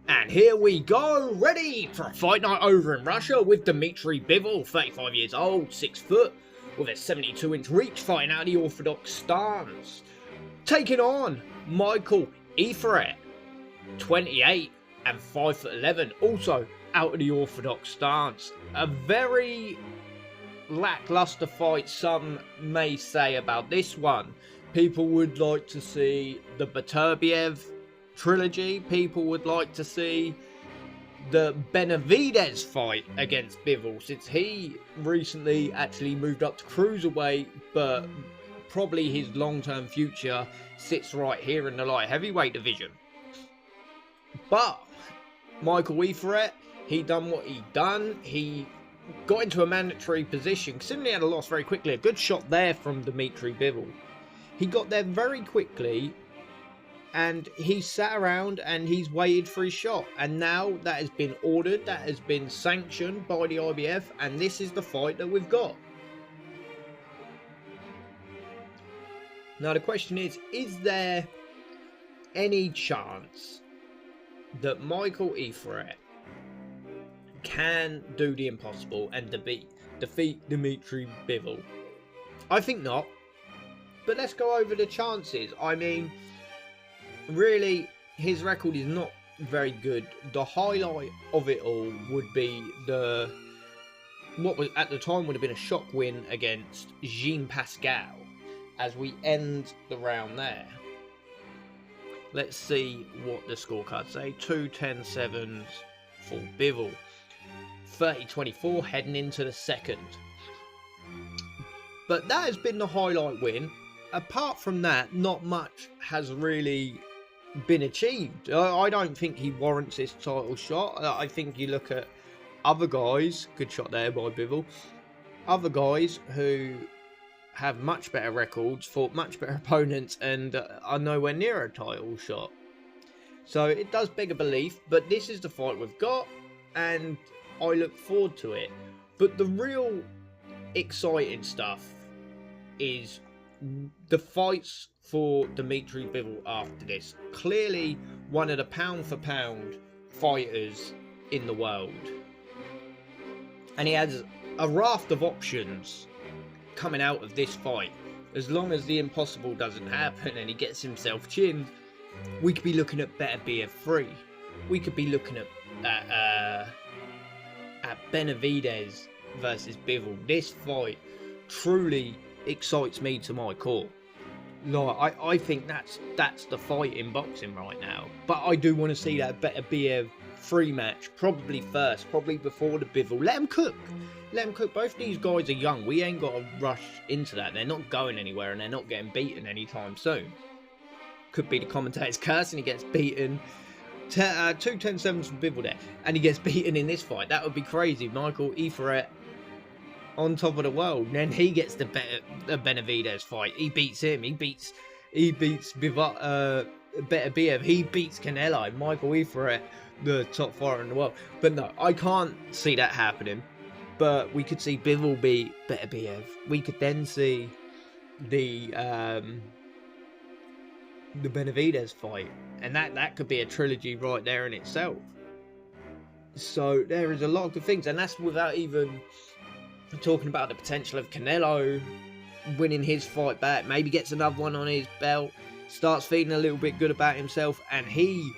And here we go, ready for a fight night over in Russia with Dmitry Bivol, 35 years old, 6 foot, with a 72-inch reach, fighting out of the orthodox stance. Taking on Michael Eiftet, 28 and 5'11", also out of the orthodox stance. A very lackluster fight, some may say, about this one. People would like to see the Beterbiev trilogy. People would like to see the Benavidez fight against Bivol, since he recently actually moved up to cruiserweight, but probably his long-term future sits right here in the light heavyweight division. But Michael Eiftet, he done what he done. He got into a mandatory position, considering he had a loss very quickly. A good shot there from Dmitry Bivol. He got there very quickly, and he sat around and he's waited for his shot. And now that has been ordered, that has been sanctioned by the IBF, and this is the fight that we've got. Now the question is there any chance that Michael Eiftet can do the impossible and defeat Dmitry Bivol? I think not. But let's go over the chances. I mean, really, his record is not very good. The highlight of it all would be what was at the time would have been a shock win against Jean Pascal, as we end the round there. Let's see what the scorecards say. 2-10-7s for Bivol. 30-24 heading into the second. But that has been the highlight win. Apart from that, not much has really been achieved. I don't think he warrants this title shot. I think you look at other guys, good shot there by Bivol, other guys who have much better records, fought much better opponents, and are nowhere near a title shot. So it does beg a belief, but this is the fight we've got, and I look forward to it. But the real exciting stuff is the fights for Dmitry Bivol after this. Clearly one of the pound for pound fighters in the world, and he has a raft of options coming out of this fight. As long as the impossible doesn't happen and he gets himself chinned, we could be looking at Beterbiev 3. We could be looking at Benavidez versus Bivol. This fight truly excites me to my core. Like, I think that's the fight in boxing right now. But I do want to see that Beterbiev 3 match, probably first, probably before the Bivol. Let them cook. Let them cook. Both these guys are young. We ain't got to rush into that. They're not going anywhere, and they're not getting beaten anytime soon. Could be the commentator's curse and he gets beaten. 2-10-7s from Bivol there, and he gets beaten in this fight. That would be crazy. Michael Eiftet on top of the world, and then he gets the Benavidez fight. He beats him. He beats Beterbiev. He beats Canelo. Michael Eiftet, the top fighter in the world. But no, I can't see that happening. But we could see Bivol beat Beterbiev. We could then see the Benavidez fight, and that could be a trilogy right there in itself. So there is a lot of good things, and that's without even talking about the potential of Canelo winning his fight back, maybe gets another one on his belt, starts feeling a little bit good about himself, and he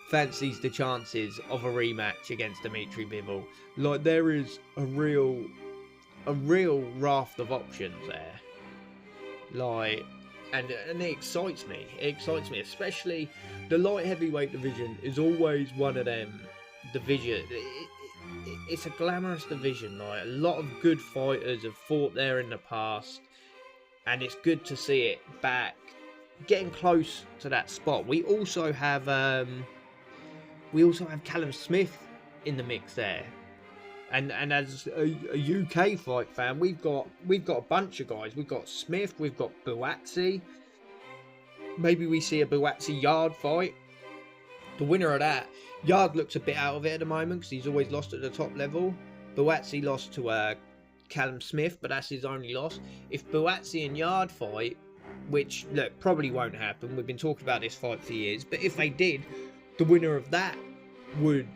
fancies the chances of a rematch against Dmitry Bivol. Like, there is a real raft of options there. Like, and it excites me. It excites me, especially the light heavyweight division is always one of them divisions. It's a glamorous division. Like, a lot of good fighters have fought there in the past, and it's good to see it back, getting close to that spot. We also have Callum Smith in the mix there, and as a UK fight fan, we've got a bunch of guys. We've got Smith, we've got Buatsi. Maybe we see a Buatsi Yard fight. The winner of that, Yard looks a bit out of it at the moment because he's always lost at the top level. Buatsi lost to Callum Smith, but that's his only loss. If Buatsi and Yard fight, which, look, probably won't happen. We've been talking about this fight for years, but if they did, the winner of that would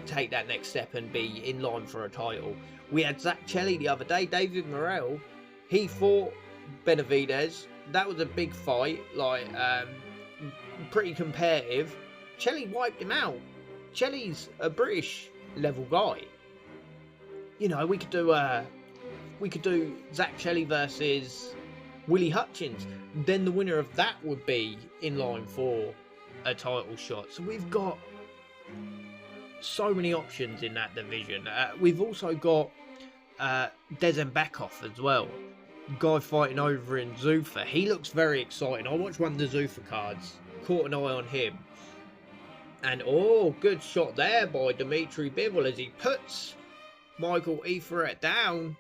take that next step and be in line for a title. We had Zach Chelli the other day, David Morrell. He fought Benavidez. That was a big fight, like pretty competitive. Chelli wiped him out. Chelli's a British level guy. You know, we could do Zach Chelli versus Willie Hutchins. Then the winner of that would be in line for a title shot. So we've got so many options in that division. We've also got Dezenbekov as well. Guy fighting over in Zuffa. He looks very exciting. I watched one of the Zuffa cards. Caught an eye on him. And oh, good shot there by Dmitry Bivol as he puts Michael Eiftet down.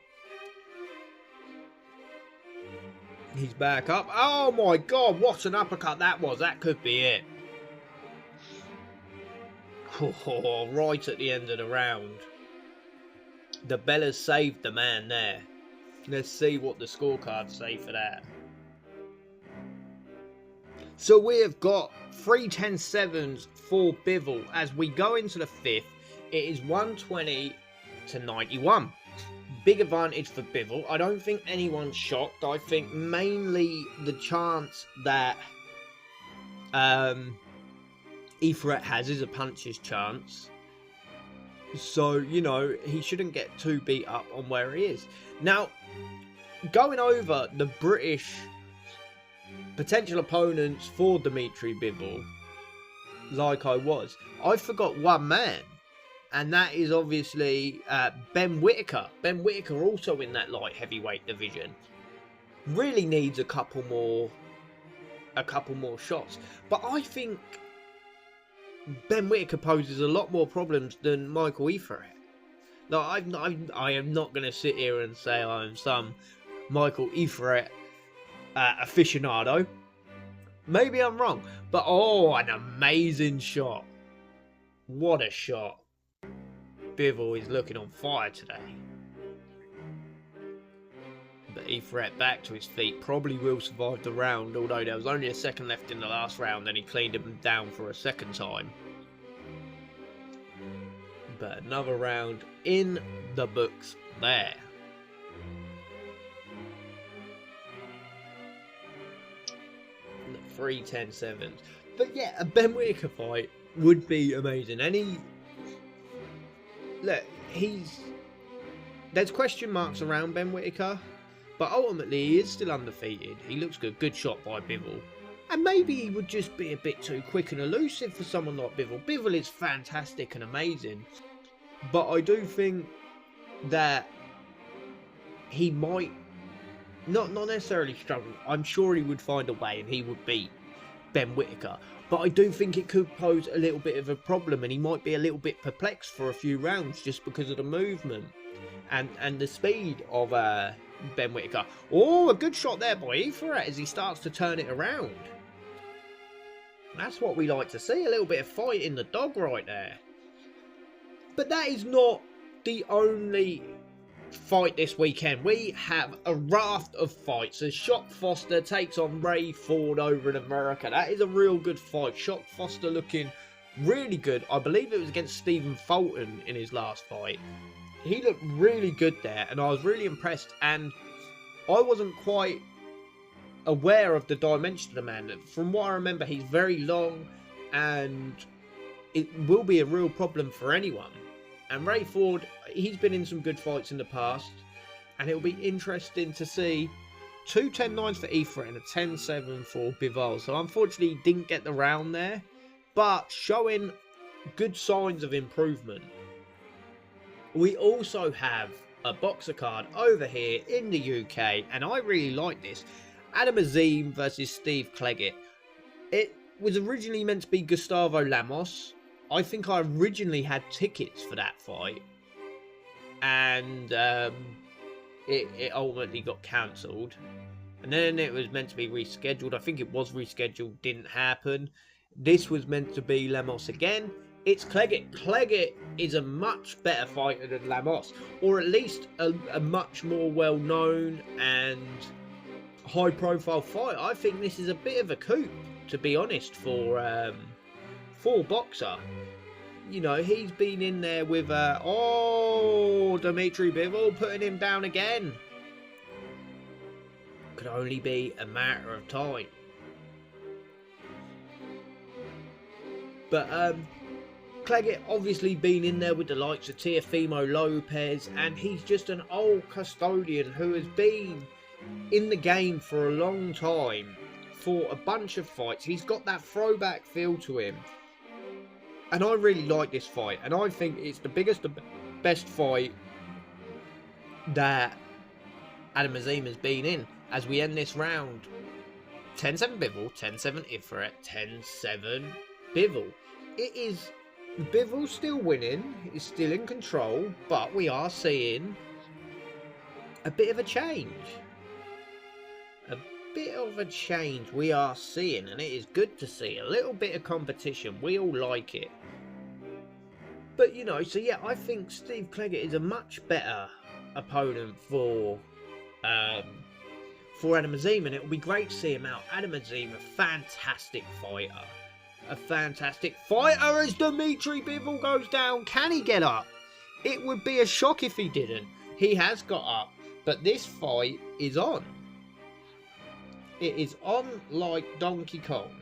He's back up. Oh my god, what an uppercut that was. That could be it. Oh, right at the end of the round. The Bellas saved the man there. Let's see what the scorecards say for that. So we have got 3 10-7s for Bivol. As we go into the fifth, it is 120 to 91. Big advantage for Bivol. I don't think anyone's shocked. I think mainly the chance that Eiftet has is a puncher's chance. So, you know, he shouldn't get too beat up on where he is. Now, going over the British potential opponents for Dmitry Bivol, like I forgot one man. And that is obviously Ben Whittaker. Ben Whittaker also in that light heavyweight division. Really needs a couple more shots. But I think Ben Whittaker poses a lot more problems than Michael Eiftet. Like, I am not going to sit here and say I'm some Michael Eiftet aficionado. Maybe I'm wrong. But oh, an amazing shot. What a shot. Bivol is looking on fire today. But Eiftet back to his feet. Probably will survive the round, although there was only a second left in the last round and he cleaned him down for a second time. But another round in the books there. The 3 10-7s. But yeah, a Ben Whittaker fight would be amazing. Look, there's question marks around Ben Whittaker, but ultimately he is still undefeated. He looks good. Good shot by Bivol. And maybe he would just be a bit too quick and elusive for someone like Bivol. Bivol is fantastic and amazing, but I do think that he might not necessarily struggle. I'm sure he would find a way and he would beat Ben Whittaker. But I do think it could pose a little bit of a problem and he might be a little bit perplexed for a few rounds just because of the movement and the speed of Ben Whittaker. Oh, a good shot there by Eiftet as he starts to turn it around. That's what we like to see, a little bit of fight in the dog right there. But that is not the only fight this weekend. We have a raft of fights as Shock Foster takes on Ray Ford over in America. That is a real good fight. Shock Foster looking really good. I believe it was against Stephen Fulton in his last fight. He looked really good there and I was really impressed, and I wasn't quite aware of the dimension of the man. From what I remember, he's very long and it will be a real problem for anyone. And Ray Ford, he's been in some good fights in the past. And it'll be interesting to see 2 10-9s for Eiftet and a 10-7 for Bivol. So unfortunately, he didn't get the round there. But showing good signs of improvement. We also have a boxer card over here in the UK. And I really like this. Adam Azim versus Steve Cleggett. It was originally meant to be Gustavo Lemos. I think I originally had tickets for that fight, and it ultimately got cancelled, and then it was meant to be rescheduled. I think it was rescheduled, didn't happen. This was meant to be Lemos again. It's Cleggett. Cleggett is a much better fighter than Lemos, or at least a much more well-known and high-profile fight. I think this is a bit of a coup, to be honest, for for boxer. You know, he's been in there with Dmitry Bivol putting him down again. Could only be a matter of time. But Claggett obviously been in there with the likes of Teofimo Lopez, and he's just an old custodian who has been in the game for a long time, for a bunch of fights. He's got that throwback feel to him. And I really like this fight, and I think it's the biggest, best fight that Adam Azim has been in. As we end this round, 10-7 Bivol, 10-7 Eiftet, 10-7 Bivol. It is Bivol still winning, is still in control, but we are seeing a bit of a change. A bit of a change we are seeing, and it is good to see. A little bit of competition, we all like it. But, you know, so yeah, I think Steve Claggett is a much better opponent for Adam Azim, and it will be great to see him out. Adam Azim, a fantastic fighter. A fantastic fighter as Dmitry Bivol goes down. Can he get up? It would be a shock if he didn't. He has got up, but this fight is on. It is on like Donkey Kong.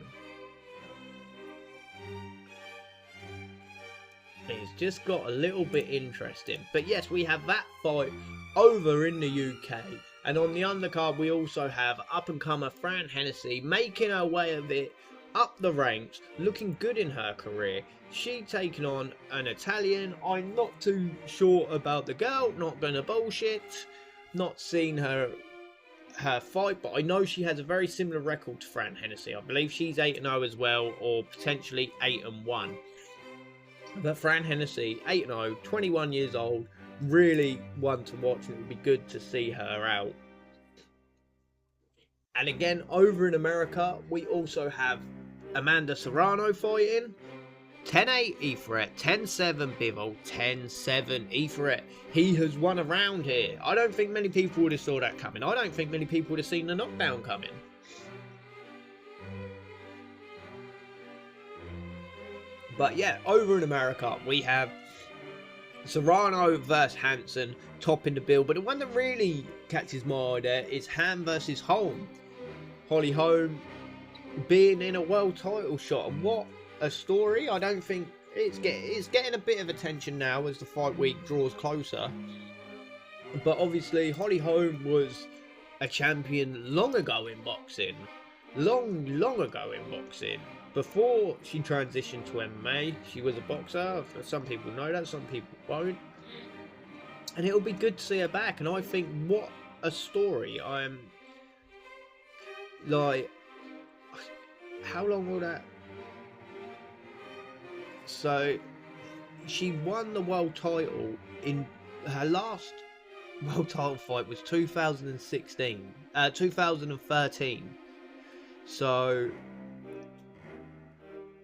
It's just got a little bit interesting. But yes, we have that fight over in the UK. And on the undercard, we also have up-and-comer Fran Hennessy making her way a bit up the ranks, looking good in her career. She taking on an Italian. I'm not too sure about the girl, not gonna bullshit. Not seen her fight, but I know she has a very similar record to Fran Hennessy. I believe she's 8-0 as well, or potentially 8-1. But Fran Hennessy, 8-0, 21 years old, really one to watch, and it would be good to see her out. And again, over in America, we also have Amanda Serrano fighting. 10-8 Eiftet, 10-7 Bivol, 10-7 Eiftet. He has won a round here. I don't think many people would have saw that coming. I don't think many people would have seen the knockdown coming. But yeah, over in America, we have Serrano versus Hansen topping the bill. But the one that really catches my eye there is Ham versus Holm. Holly Holm being in a world title shot. And what a story. I don't think it's getting a bit of attention now as the fight week draws closer. But obviously, Holly Holm was a champion long ago in boxing. Long ago in boxing. Before she transitioned to MMA, she was a boxer. Some people know that, some people won't. And it'll be good to see her back. And I think, what a story. I'm like, how long will that? So, she won the world title in her last world title fight was 2013. So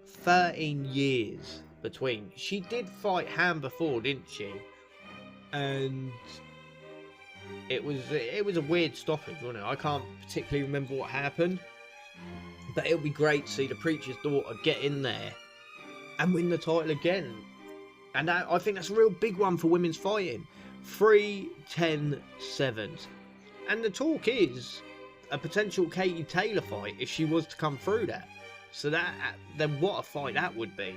13 years between. She did fight Ham before, didn't she? And it was a weird stoppage, wasn't it? I can't particularly remember what happened, but it'll be great to see the preacher's daughter get in there and win the title again. And I think that's a real big one for women's fighting. 3-10-7s. And the talk is a potential Katie Taylor fight if she was to come through that. So then what a fight that would be.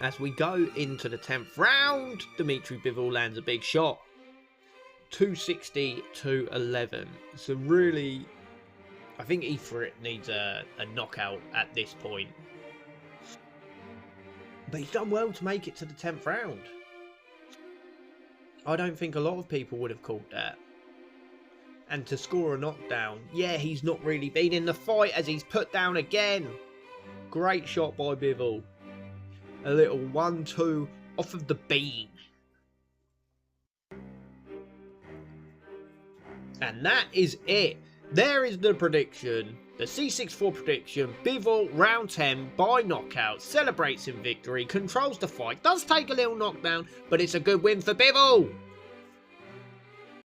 As we go into the 10th round, Dmitry Bivol lands a big shot. 260-11. So really, I think Eiftet needs a knockout at this point. But he's done well to make it to the 10th round. I don't think a lot of people would have called that. And to score a knockdown, yeah, he's not really been in the fight as he's put down again. Great shot by Bivol. A little 1-2 off of the beam. And that is it. There is the prediction. The C64 prediction. Bivol, round 10, by knockout. Celebrates in victory. Controls the fight. Does take a little knockdown, but it's a good win for Bivol.